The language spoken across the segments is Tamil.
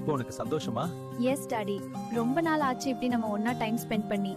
இப்போ உனக்கு சந்தோஷமா? எஸ் டாடி, ரொம்ப நாள் ஆச்சு இப்படி நம்ம ஒண்ணா டைம் ஸ்பெண்ட் பண்ணி.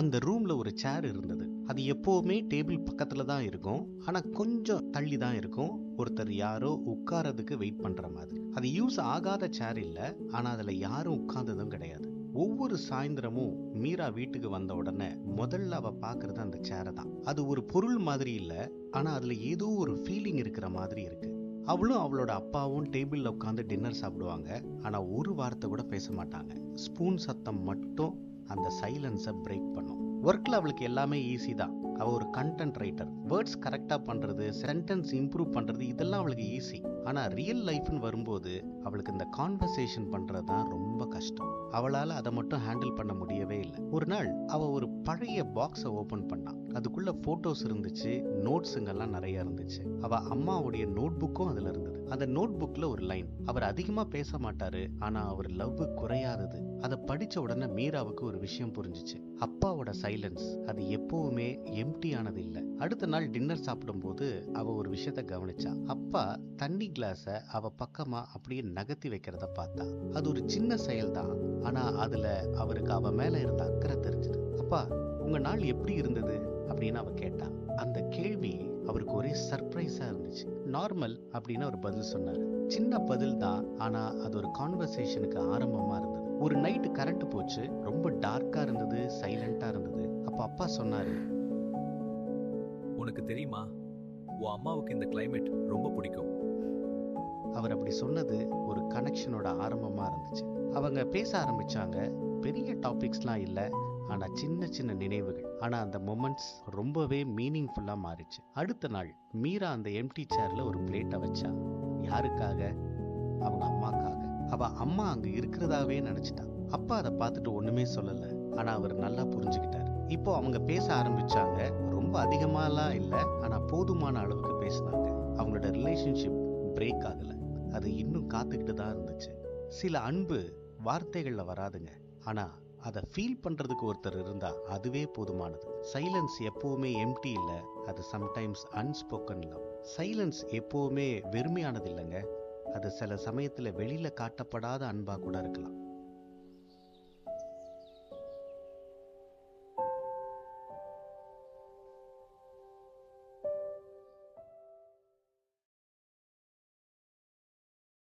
அந்த ரூம்ல ஒரு சேர் இருந்தது. அது எப்பவுமே டேபிள் பக்கத்துல தான் இருக்கும், ஆனா கொஞ்சம் தள்ளி தான் இருக்கும். ஒருத்தர் யாரோ உட்காரதுக்கு வெயிட் பண்ற மாதிரி. அது யூஸ் ஆகாத சேர் இல்ல, ஆனா அதுல யாரும் உட்கார்ந்ததும் கிடையாது. ஒவ்வொரு சாயந்தரமும் மீரா வீட்டுக்கு வந்த உடனே முதல்ல அவ பாக்குறது அந்த சேரை தான். அது ஒரு பொருள் மாதிரி இல்ல, ஆனா அதுல ஏதோ ஒரு ஃபீலிங் இருக்கிற மாதிரி இருக்கு. அவளும் அவளோட அப்பாவும் டேபிள்ல உட்காந்து டின்னர் சாப்பிடுவாங்க. ஆனா ஒரு வார்த்தை கூட பேச மாட்டாங்க. ஸ்பூன் சத்தம் மட்டும் அந்த சைலன்ஸை பிரேக் பண்ணும். ஒர்க்ல அவளுக்கு எல்லாமே ஈஸி தான். அவ ஒரு கண்டென்ட் ரைட்டர். வேர்ட்ஸ் கரெக்டா பண்றது, சென்டென்ஸ் இம்ப்ரூவ் பண்றது, இதெல்லாம் அவளுக்கு ஈஸி. ஆனா ரியல் லைஃப்னு வரும்போது அவளுக்கு இந்த கான்வர்சேஷன் பண்றது தான் ரொம்ப கஷ்டம். அவளால அதை மட்டும் ஹேண்டில் பண்ண முடியவே இல்லை. ஒரு நாள் அவ ஒரு பழைய பாக்ஸை ஓபன் பண்ணா. அதுக்குள்ள போட்டோஸ் இருந்துச்சு, நோட்ஸுங்கெல்லாம் நிறைய இருந்துச்சு. அவ அம்மாவுடைய நோட் புக்கும் அதுல இருந்தது. அந்த நோட் புக்ல ஒரு லைன், அவர் அதிகமா பேச மாட்டாரு, ஆனா அவர் லவ் குறையாதது. அதை படிச்ச உடனே மீராவுக்கு ஒரு விஷயம் புரிஞ்சிச்சு. அப்பாவோட சைலன்ஸ் அது எப்பவுமே எம்டி ஆனது இல்ல. அடுத்த நாள் டின்னர் சாப்பிடும் போது அவ ஒரு விஷயத்த கவனிச்சா. அப்பா தண்ணி கிளாஸ அவ பக்கமா அப்படியே நகர்த்தி வைக்கிறத பார்த்தா. அது ஒரு சின்ன செயல் தான், ஆனா அதுல அவருக்கு அவ மேல இருந்த அக்கறை தெரிஞ்சது. அப்பா, உங்க நாள் எப்படி இருந்தது அப்படின்னு அவ கேட்டா. அந்த கேள்வி அவருக்கு ஒரே சர்ப்ரைஸா இருந்துச்சு. நார்மல் அப்படின்னு அவர் பதில் சொன்னாரு. சின்ன பதில் தான், ஆனா அது ஒரு கான்வர்சேஷனுக்கு ஆரம்பமா இருந்தது. ஒரு நைட்டு கரண்ட் போச்சு, ரொம்ப டார்க்கா இருந்தது, சைலண்டா இருந்தது. அப்ப அப்பா சொன்னாரு, உனக்கு தெரியுமா, உன் அம்மாவுக்கு இந்த கிளைமேட் ரொம்ப பிடிக்கும். அவர் அப்படி சொன்னது ஒரு கனெக்ஷனோட ஆரம்பமா இருந்துச்சு. அவங்க பேச ஆரம்பிச்சாங்க. பெரிய டாபிக்ஸ்லாம் இல்ல, ஆனா சின்ன சின்ன நினைவுகள். ஆனா அந்த மொமெண்ட்ஸ் ரொம்பவே மீனிங்ஃபுல்லா மாறிச்சு. அடுத்த நாள் மீரா அந்த எம்டி சேர்ல ஒரு பிளேட்டை வச்சா. யாருக்காக? அவங்க அம்மாக்காக. அவ அம்மா அங்க இருக்கிறதாவே நினைச்சிட்டா. அப்பா அதை பார்த்துட்டு ஒண்ணுமே சொல்லல, ஆனா அவர் நல்லா புரிஞ்சுக்கிட்டாரு. இப்போ அவங்க பேச ஆரம்பிச்சாங்க. ரொம்ப அதிகமாலாம் இல்ல, ஆனா போதுமான அளவுக்கு பேசினாங்க. அவங்களோட ரிலேஷன்ஷிப் பிரேக் ஆகல, அது இன்னும் காத்துக்கிட்டு தான் இருந்துச்சு. சில அன்பு வார்த்தைகள்ல வராதுங்க, ஆனா அதை ஃபீல் பண்றதுக்கு ஒருத்தர் இருந்தா அதுவே போதுமானது. சைலன்ஸ் எப்பவுமே எம்டி இல்ல, அது சம்டைம்ஸ் அன்ஸ்போக்கன் லவ். சைலன்ஸ் எப்பவுமே வெறுமையானது இல்லைங்க, அது சில சமயத்துல வெளியில காட்டப்படாத அன்பா கூட இருக்கலாம்.